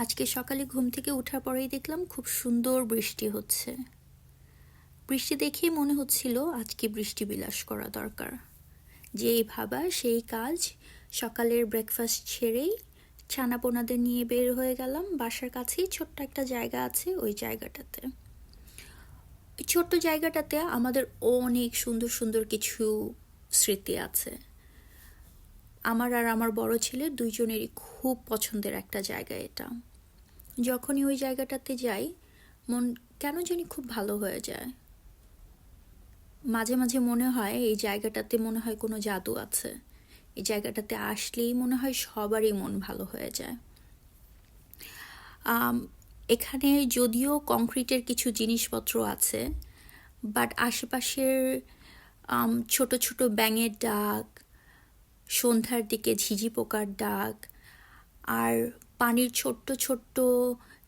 আজকে সকালে ঘুম থেকে ওঠার পরেই দেখলাম খুব সুন্দর বৃষ্টি হচ্ছে। বৃষ্টি দেখেই মনে হচ্ছিল আজকে বৃষ্টি বিলাস করা দরকার। যেই ভাবা সেই কাজ, সকালের ব্রেকফাস্ট ছেড়েই ছানাপোনাদের নিয়ে বের হয়ে গেলাম। বাসার কাছেই ছোট্ট একটা জায়গা আছে, ওই জায়গাটাতে। ওই ছোট্ট জায়গাটাতে আমাদের অনেক সুন্দর সুন্দর কিছু স্মৃতি আছে। আমার আর আমার বড় ছেলে দুইজনেরই খুব পছন্দের একটা জায়গা এটা। যখনই ওই জায়গাটাতে যাই, মন কেন জানি খুব ভালো হয়ে যায়। মাঝে মাঝে মনে হয় এই জায়গাটাতে মনে হয় কোনো জাদু আছে। এই জায়গাটাতে আসলেই মনে হয় সবারই মন ভালো হয়ে যায়। আম, এখানে যদিও কংক্রিটের কিছু জিনিসপত্র আছে, বাট আশেপাশের ছোট ছোট ব্যাঙের ডাক, সন্ধ্যার দিকে ঝিঝি পোকার ডাক, আর পানির ছোট্ট ছোট্ট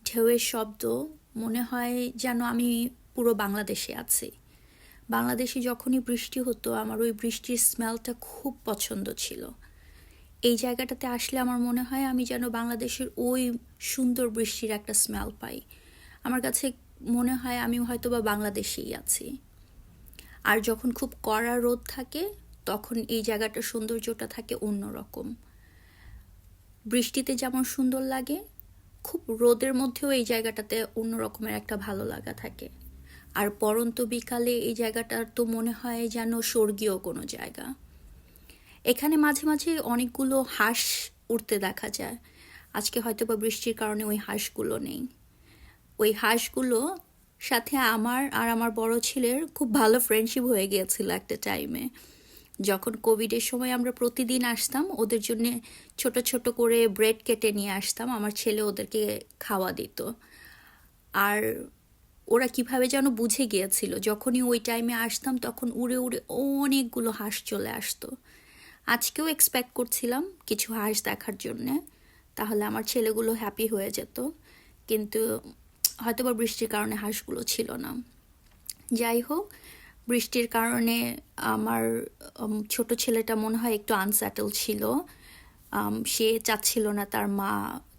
ঢেউয়ের শব্দ, মনে হয় যেন আমি পুরো বাংলাদেশে আছি। বাংলাদেশে যখনই বৃষ্টি হতো আমার ওই বৃষ্টির স্মেলটা খুব পছন্দ ছিল। এই জায়গাটাতে আসলে আমার মনে হয় আমি যেন বাংলাদেশের ওই সুন্দর বৃষ্টির একটা স্মেল পাই। আমার কাছে মনে হয় আমি হয়তো বা বাংলাদেশেই আছি। আর যখন খুব কড়া রোদ থাকে তখন এই জায়গাটার সৌন্দর্যটা থাকে অন্যরকম। বৃষ্টিতে যেমন সুন্দর লাগে, খুব রোদের মধ্যেও এই জায়গাটাতে অন্য রকমের একটা ভালো লাগা থাকে। আর পরন্ত বিকালে এই জায়গাটার তো মনে হয় যেন স্বর্গীয় কোনো জায়গা। এখানে মাঝে মাঝে অনেকগুলো হাঁস উড়তে দেখা যায়। আজকে হয়তো বা বৃষ্টির কারণে ওই হাঁসগুলো নেই। ওই হাঁসগুলো সাথে আমার আর আমার বড় ছেলের খুব ভালো ফ্রেন্ডশিপ হয়ে গিয়েছিল একটা টাইমে। যখন কোভিডের সময় আমরা প্রতিদিন আসতাম, ওদের জন্য ছোট ছোট করে ব্রেড কেটে নিয়ে আসতাম, আমার ছেলে ওদেরকে খাওয়া দিত। আর ওরা কিভাবে যেন বুঝে গিয়েছিল, যখনই ওই টাইমে আসতাম তখন উড়ে উড়ে অনেকগুলো হাঁস চলে আসতো। আজকেও এক্সপেক্ট করছিলাম কিছু হাঁস দেখার জন্যে, তাহলে আমার ছেলেগুলো হ্যাপি হয়ে যেত, কিন্তু হয়তোবা বৃষ্টির কারণে হাঁসগুলো ছিল না। যাই হোক, বৃষ্টির কারণে আমার ছোট ছেলেটা মনে হয় একটু আনস্যাটেল ছিল। সে চাচ্ছিল না তার মা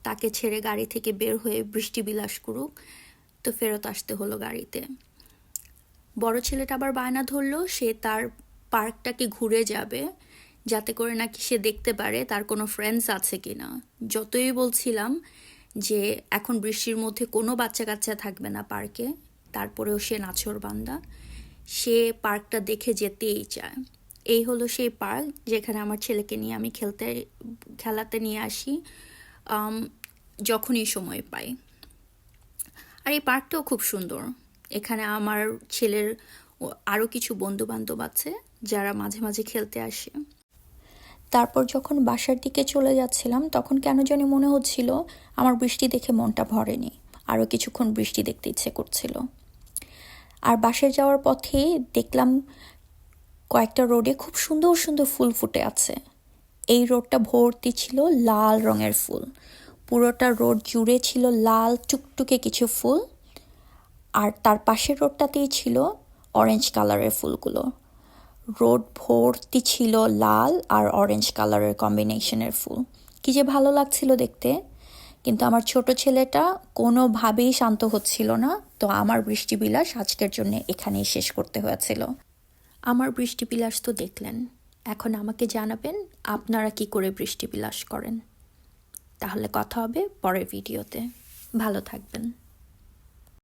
তাকে ছেড়ে গাড়ি থেকে বের হয়ে বৃষ্টি বিলাস করুক, তো ফেরত আসতে হলো গাড়িতে। বড় ছেলেটা আবার বায়না ধরলো সে তার পার্কটাকে ঘুরে যাবে, যাতে করে নাকি সে দেখতে পারে তার কোনো ফ্রেন্ডস আছে কিনা। যতই বলছিলাম যে এখন বৃষ্টির মধ্যে কোনো বাচ্চা কাচ্চা থাকবে না পার্কে, তারপরেও সে নাছোড়বান্দা, সে পার্কটা দেখে যেতেই চায়। এই হলো সেই পার্ক যেখানে আমার ছেলেকে নিয়ে আমি খেলাতে নিয়ে আসি যখনই সময় পাই। আর এই পার্কটাও খুব সুন্দর। এখানে আমার ছেলের আরও কিছু বন্ধু বান্ধব আছে যারা মাঝে মাঝে খেলতে আসে। তারপর যখন বাসার দিকে চলে যাচ্ছিলাম তখন কেন জানি মনে হচ্ছিল আমার বৃষ্টি দেখে মনটা ভরেনি, আরও কিছুক্ষণ বৃষ্টি দেখতে ইচ্ছে করছিল। আর বাসায় যাওয়ার পথে দেখলাম কয়েকটা রোডে খুব সুন্দর সুন্দর ফুল ফুটে আছে। এই রোডটা ভর্তি ছিল লাল রঙের ফুল, পুরোটা রোড জুড়ে ছিল লাল টুকটুকে কিছু ফুল। আর তার পাশের রোডটাতেই ছিল অরেঞ্জ কালারের ফুলগুলো। রোড ভর্তি ছিল লাল আর অরেঞ্জ কালারের কম্বিনেশনের ফুল। কি যে ভালো লাগছিল দেখতে। কিন্তু আমার ছোট ছেলেটা কোনোভাবেই শান্ত হচ্ছিল না, তো আমার বৃষ্টি বিলাস আজকের জন্য এখানেই শেষ করতে হয়েছিল। আমার বৃষ্টি বিলাস তো দেখলেন, এখন আমাকে জানাবেন আপনারা কি করে বৃষ্টি বিলাস করেন। তাহলে কথা হবে পরের ভিডিওতে। ভালো থাকবেন।